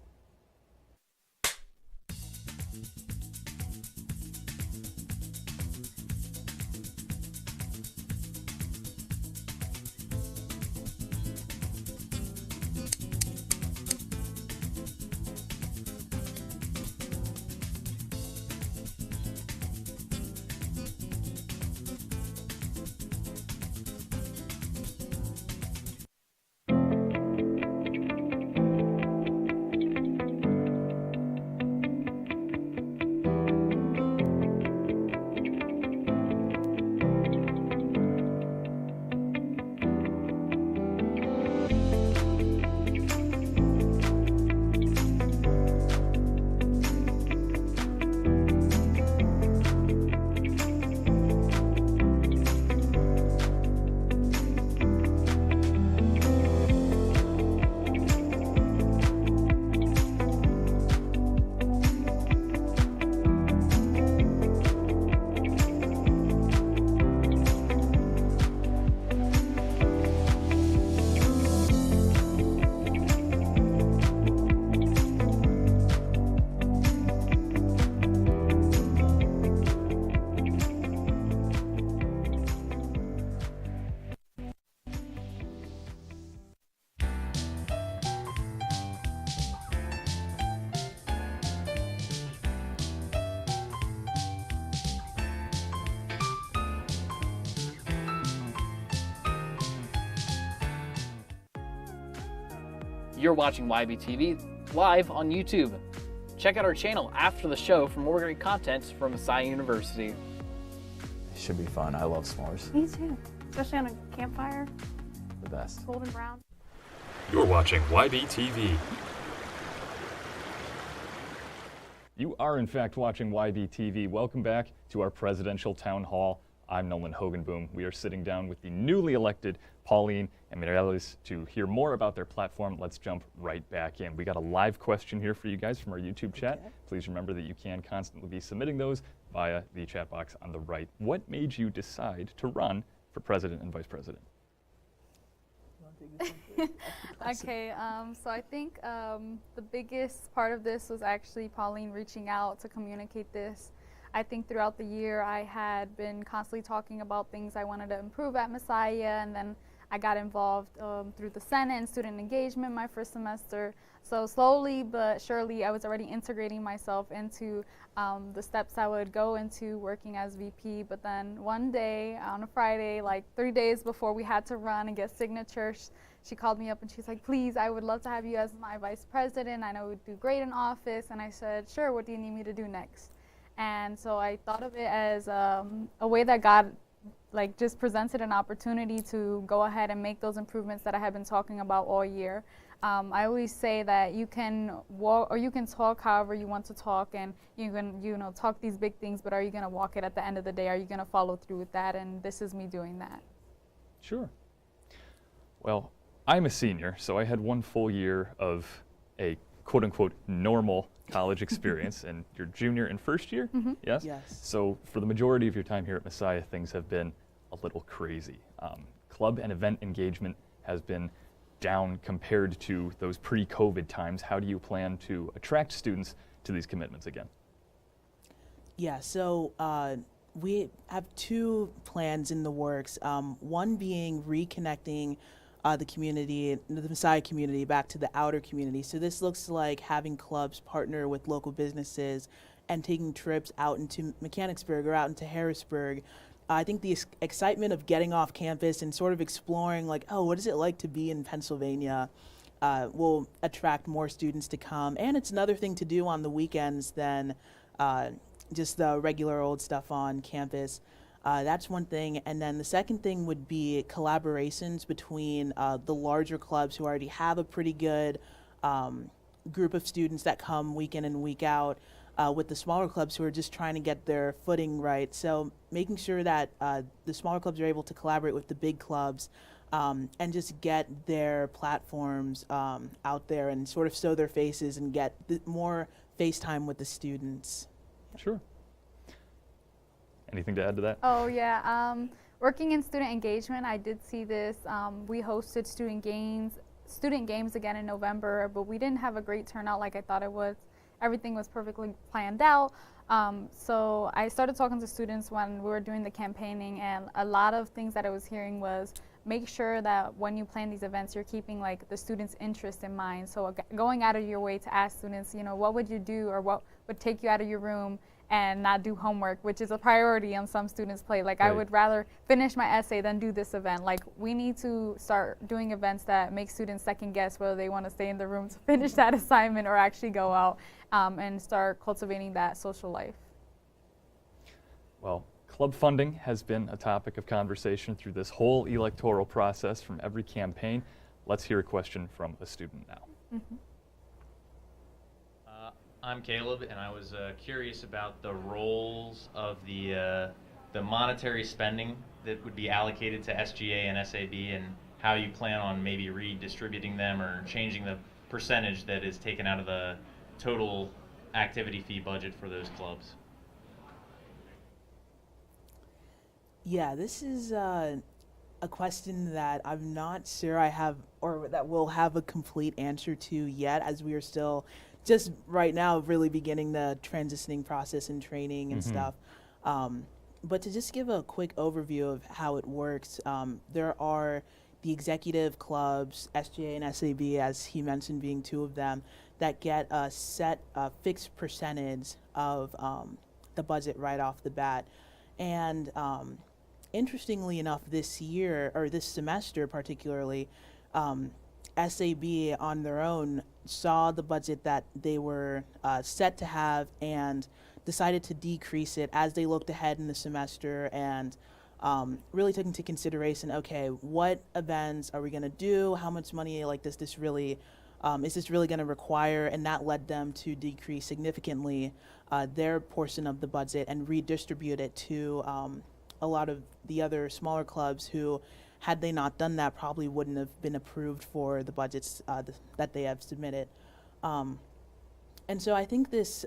You're watching YBTV live on YouTube. Check out our channel after the show for more great content from Messiah University. It should be fun. I love s'mores. Me too, especially on a campfire, The best. golden brown. You're watching YBTV. You are, in fact, watching YBTV. Welcome back to our Presidential Town Hall. I'm Nolan Hogenboom. We are sitting down with the newly elected Pauline and Melaliz to hear more about their platform. Let's jump right back in. We got a live question here for you guys from our YouTube chat. Okay. Please remember that you can constantly be submitting those via the chat box on the right. What made you decide to run for president and vice president? Okay, so I think the biggest part of this was actually Pauline reaching out to communicate this. I think throughout the year I had been constantly talking about things I wanted to improve at Messiah, and then I got involved through the Senate and student engagement my first semester. So slowly but surely I was already integrating myself into the steps I would go into working as VP. But then one day on a Friday, like 3 days before we had to run and get signatures, she called me up and she's like, please, I would love to have you as my vice president. I know we'd do great in office. And I said, sure, what do you need me to do next? And so I thought of it as a way that God just presented an opportunity to go ahead and make those improvements that I have been talking about all year. I always say that you can walk or you can talk however you want to talk, and you can talk these big things, but are you going to walk it at the end of the day? Are you going to follow through with that? And this is me doing that. Sure. Well, I'm a senior, so I had one full year of a quote-unquote normal college experience, and you're junior and first year, yes? Yes. So for the majority of your time here at Messiah, things have been a little crazy. Club and event engagement has been down compared to those pre-COVID times. How do you plan to attract students to these commitments again? Yeah, so we have two plans in the works. One being reconnecting the community, the Messiah community, back to the outer community. So this looks like having clubs partner with local businesses and taking trips out into Mechanicsburg or out into Harrisburg. I think the excitement of getting off campus and sort of exploring what is it like to be in Pennsylvania will attract more students to come. And it's another thing to do on the weekends than just the regular old stuff on campus. That's one thing. And then the second thing would be collaborations between the larger clubs who already have a pretty good group of students that come week in and week out with the smaller clubs who are just trying to get their footing right. So making sure that the smaller clubs are able to collaborate with the big clubs and just get their platforms out there and sort of show their faces and get more FaceTime with the students. Sure. Anything to add to that? Oh yeah, working in student engagement, I did see this. We hosted student games again in November, but we didn't have a great turnout like I thought it was. Everything was perfectly planned out. So I started talking to students when we were doing the campaigning, and a lot of things that I was hearing was make sure that when you plan these events, you're keeping like the students' interest in mind. So going out of your way to ask students, you know, what would you do or what would take you out of your room and not do homework, which is a priority on some students' plate. Like I would rather finish my essay than do this event. Like we need to start doing events that make students second guess whether they want to stay in the room to finish that assignment or actually go out and start cultivating that social life. Well, club funding has been a topic of conversation through this whole electoral process from every campaign. Let's hear a question from a student now. Mm-hmm. I'm Caleb, and I was curious about the roles of the monetary spending that would be allocated to SGA and SAB, and how you plan on maybe redistributing them or changing the percentage that is taken out of the total activity fee budget for those clubs. Yeah, this is a question that I'm not sure I have, or that we'll have a complete answer to yet, as we are still just right now really beginning the transitioning process and training and stuff. But to just give a quick overview of how it works, there are the executive clubs, SGA and SAB, as he mentioned, being two of them, that get a set fixed percentage of the budget right off the bat. And interestingly enough, this year, or this semester particularly, SAB on their own saw the budget that they were set to have and decided to decrease it as they looked ahead in the semester, and really took into consideration, okay, what events are we going to do? How much money like does this really is this really going to require? And that led them to decrease significantly their portion of the budget and redistribute it to a lot of the other smaller clubs who, had they not done that, probably wouldn't have been approved for the budgets that they have submitted. And so I think this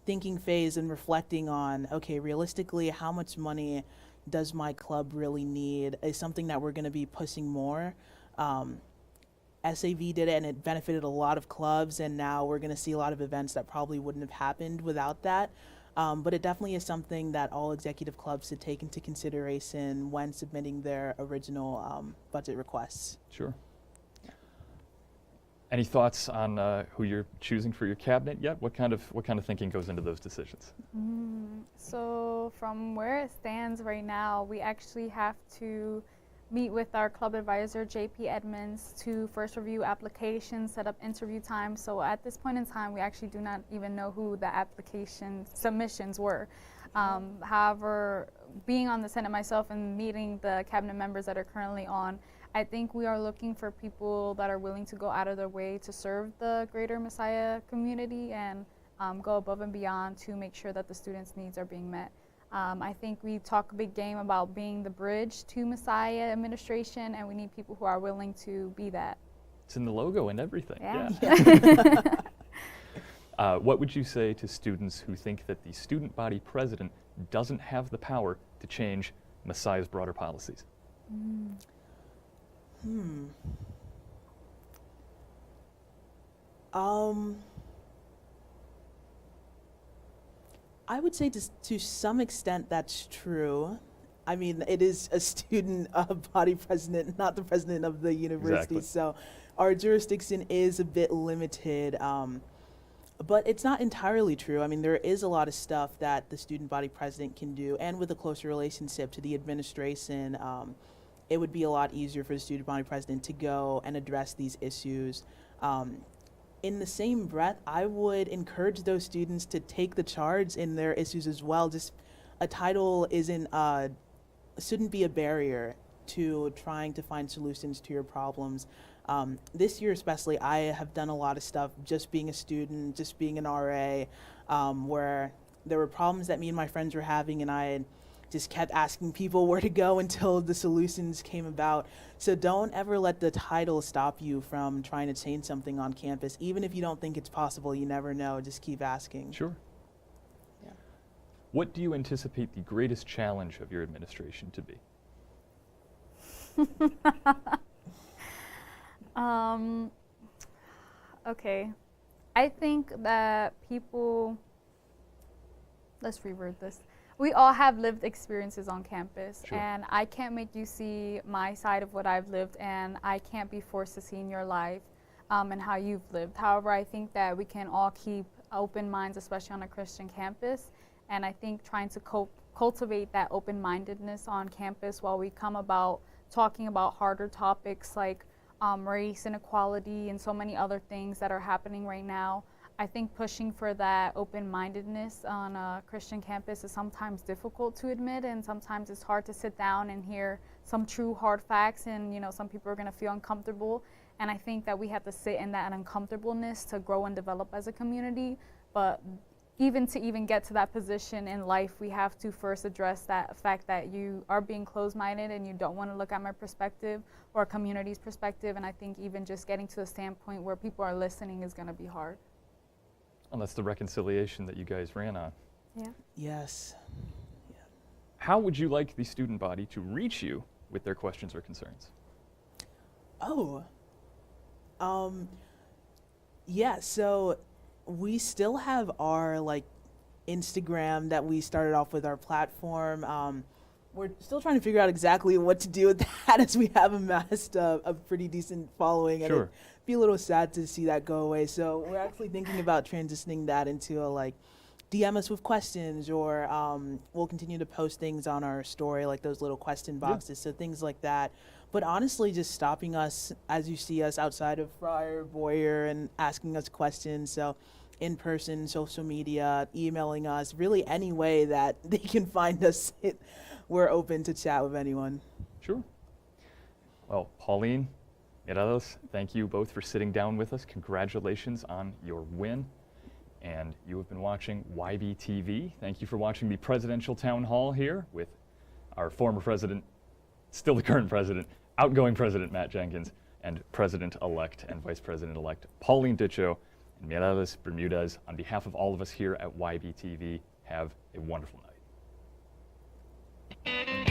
thinking phase and reflecting on, okay, realistically, how much money does my club really need is something that we're going to be pushing more. SAV did it, and it benefited a lot of clubs, and now we're going to see a lot of events that probably wouldn't have happened without that. But it definitely is something that all executive clubs should take into consideration when submitting their original budget requests. Sure. Any thoughts on who you're choosing for your cabinet yet? What kind of thinking goes into those decisions? So from where it stands right now, we actually have to meet with our club advisor, JP Edmonds, to first review applications, set up interview times. So at this point in time, we actually do not even know who the application submissions were. However, being on the Senate myself and meeting the cabinet members that are currently on, I think we are looking for people that are willing to go out of their way to serve the greater Messiah community and go above and beyond to make sure that the students' needs are being met. I think we talk a big game about being the bridge to Messiah administration, and we need people who are willing to be that. It's in the logo and everything. Yeah. What would you say to students who think that the student body president doesn't have the power to change Messiah's broader policies? I would say to some extent that's true. I mean, it is a student body president, not the president of the university, Exactly. so our jurisdiction is a bit limited. But it's not entirely true. I mean, there is a lot of stuff that the student body president can do, and with a closer relationship to the administration, it would be a lot easier for the student body president to go and address these issues. In the same breath, I would encourage those students to take the charge in their issues as well. Just a title shouldn't be a barrier to trying to find solutions to your problems. This year especially, I have done a lot of stuff just being a student, just being an RA, where there were problems that me and my friends were having, and I just kept asking people where to go until the solutions came about. So don't ever let the title stop you from trying to change something on campus. Even if you don't think it's possible, you never know. Just keep asking. Sure. Yeah. What do you anticipate the greatest challenge of your administration to be? Okay. I think that people, let's reword this. We all have lived experiences on campus, Sure. and I can't make you see my side of what I've lived, and I can't be forced to see in your life and how you've lived. However, I think that we can all keep open minds, especially on a Christian campus, and I think trying to cultivate that open-mindedness on campus while we come about talking about harder topics like race, inequality, and so many other things that are happening right now. I think pushing for that open-mindedness on a Christian campus is sometimes difficult to admit, and sometimes it's hard to sit down and hear some true hard facts, and some people are going to feel uncomfortable. And I think that we have to sit in that uncomfortableness to grow and develop as a community. But even to get to that position in life, we have to first address that fact that you are being closed-minded and you don't want to look at my perspective or community's perspective. And I think even just getting to a standpoint where people are listening is going to be hard. And that's the reconciliation that you guys ran on. Yeah. Yes. How would you like the student body to reach you with their questions or concerns? Oh. Yeah, so we still have our Instagram that we started off with our platform. We're still trying to figure out exactly what to do with that as we have amassed a pretty decent following. And Sure. it'd be a little sad to see that go away. So we're actually thinking about transitioning that into a DM us with questions, or we'll continue to post things on our story, like those little question boxes, so things like that. But honestly, just stopping us as you see us outside of Friar, Boyer, and asking us questions. So in person, social media, emailing us, really any way that they can find us, we're open to chat with anyone. Sure. Well, Pauline, Mirados, thank you both for sitting down with us. Congratulations on your win. And you have been watching YBTV. Thank you for watching the Presidential Town Hall here with our former president, still the current president, outgoing President Matt Jenkins, and President-elect and Vice President-elect Pauline Ditcho and Miradas Bermudez. On behalf of all of us here at YBTV, have a wonderful night.